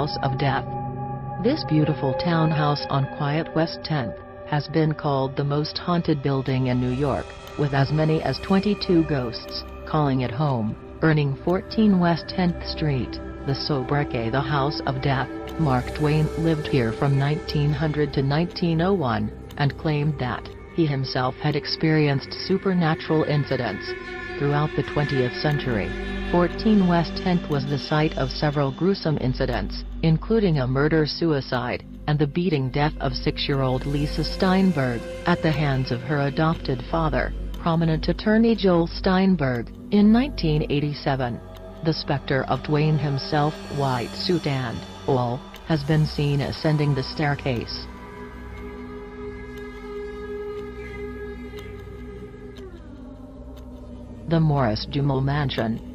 House of Death. This beautiful townhouse on quiet West 10th has been called the most haunted building in New York, with as many as 22 ghosts calling it home, earning 14 West 10th Street the sobriquet the House of Death. Mark Twain lived here from 1900 to 1901, and claimed that he himself had experienced supernatural incidents. Throughout the 20th century, 14 West 10th was the site of several gruesome incidents, including a murder-suicide, and the beating death of 6-year-old Lisa Steinberg, at the hands of her adopted father, prominent attorney Joel Steinberg, in 1987. The specter of Twain himself, white suit and all, has been seen ascending the staircase. The Morris Dumel Mansion.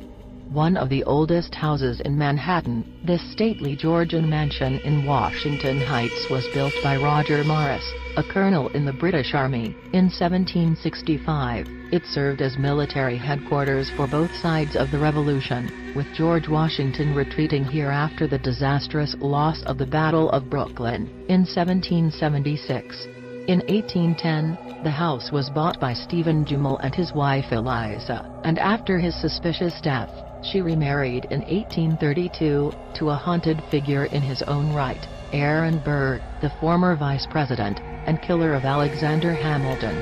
One of the oldest houses in Manhattan, this stately Georgian mansion in Washington Heights was built by Roger Morris, a colonel in the British Army, in 1765. It served as military headquarters for both sides of the Revolution, with George Washington retreating here after the disastrous loss of the Battle of Brooklyn, in 1776. In 1810, the house was bought by Stephen Dumel and his wife Eliza, and after his suspicious death, she remarried in 1832, to a haunted figure in his own right, Aaron Burr, the former vice president and killer of Alexander Hamilton.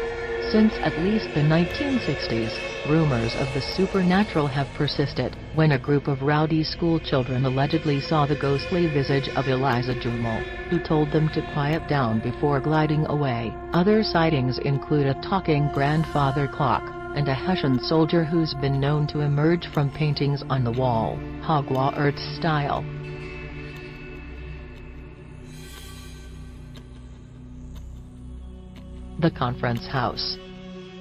Since at least the 1960s, rumors of the supernatural have persisted, when a group of rowdy schoolchildren allegedly saw the ghostly visage of Eliza Dumel, who told them to quiet down before gliding away. Other sightings include a talking grandfather clock, and a Hessian soldier who's been known to emerge from paintings on the wall, Hogwarts style. The Conference House.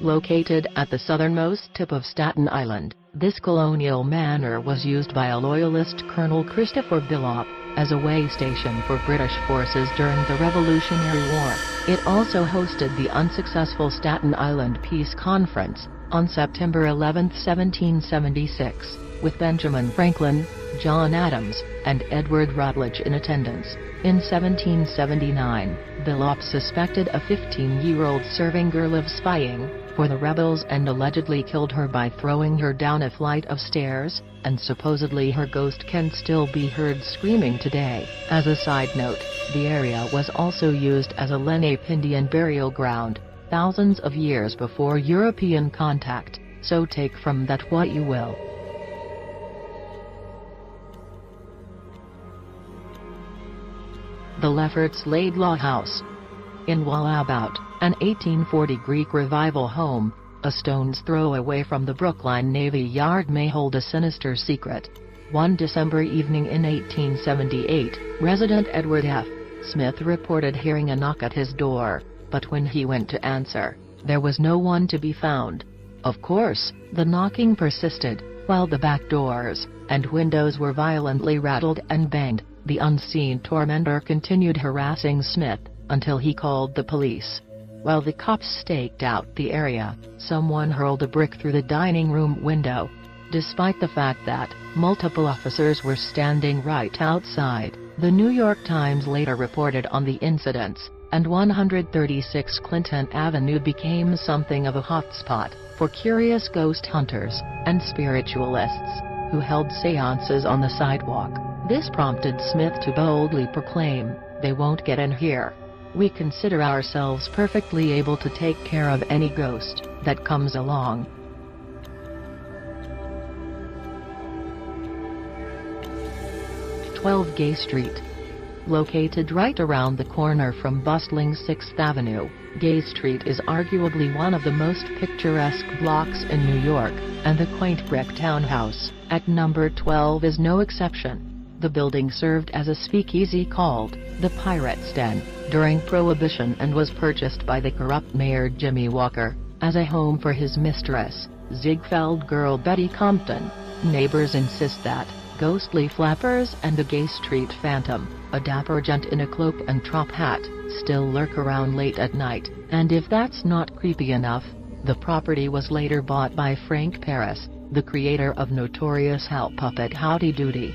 Located at the southernmost tip of Staten Island, this colonial manor was used by a loyalist Colonel Christopher Billop as a way station for British forces during the Revolutionary War. It also hosted the unsuccessful Staten Island Peace Conference, on September 11, 1776, with Benjamin Franklin, John Adams, and Edward Rutledge in attendance. In 1779, Billop suspected a 15-year-old serving girl of spying for the rebels and allegedly killed her by throwing her down a flight of stairs, and supposedly her ghost can still be heard screaming today. As a side note, the area was also used as a Lenape Indian burial ground, thousands of years before European contact, so take from that what you will. The Lefferts Laidlaw House. In Wallabout, an 1840 Greek Revival home, a stone's throw away from the Brookline Navy Yard may hold a sinister secret. One December evening in 1878, resident Edward F. Smith reported hearing a knock at his door, but when he went to answer, there was no one to be found. Of course, the knocking persisted, while the back doors and windows were violently rattled and banged. The unseen tormentor continued harassing Smith, until he called the police. While the cops staked out the area, someone hurled a brick through the dining room window. Despite the fact that multiple officers were standing right outside, the New York Times later reported on the incidents, and 136 Clinton Avenue became something of a hotspot for curious ghost hunters and spiritualists who held seances on the sidewalk. This prompted Smith to boldly proclaim, "They won't get in here. We consider ourselves perfectly able to take care of any ghost that comes along." "12 Gay Street." Located right around the corner from bustling 6th Avenue, Gay Street is arguably one of the most picturesque blocks in New York, and the quaint brick townhouse at number 12 is no exception. The building served as a speakeasy called the Pirate's Den during Prohibition and was purchased by the corrupt Mayor Jimmy Walker as a home for his mistress, Ziegfeld girl Betty Compton. Neighbors insist that ghostly flappers and the Gay Street Phantom, a dapper gent in a cloak and top hat, still lurk around late at night, and if that's not creepy enough, the property was later bought by Frank Paris, the creator of notorious Hal puppet Howdy Doody.